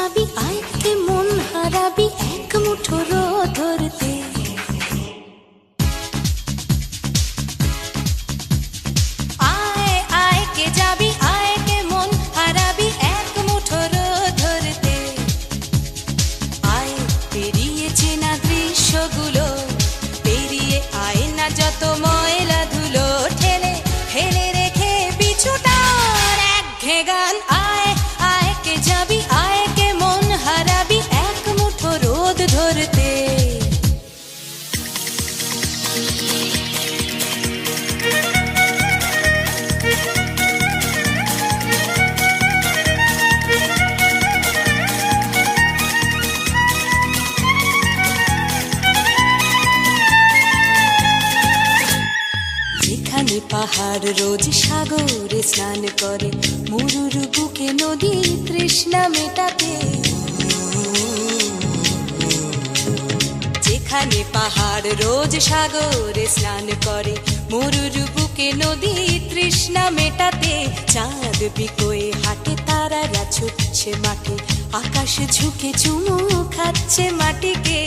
যাবি আয় কে মন হারাবি এক মুঠো রোদ ধরতে। আয় আয় কে যাবি আয় কে মন হারাবি এক মুঠো রোদ ধরতে। আয় পেরিয়ে চেনা দৃশ্যগুলো পেরিয়ে আয় না যত ময়লা ধুলো ঠেলে ফেলে রেখে পিছুটার একঘেয়ে গান। আয় আয় কে যাবি আয় কে মন হারাবি এক মুঠো রোদ ধরতে। যেখানে পাহাড় রোজ সাগরে স্নান করে মরুর বুকে নদী তৃষ্ণা মেটাতে। যেখানে পাহাড় রোজ সাগরে স্নান করে মরুর বুকে নদী তৃষ্ণা মেটাতে। চাঁদ বিকোয়ে হাটে তারারা ছুটছে মাঠে আকাশ ঝুঁকে চুমু খাচ্ছে মাটিকে।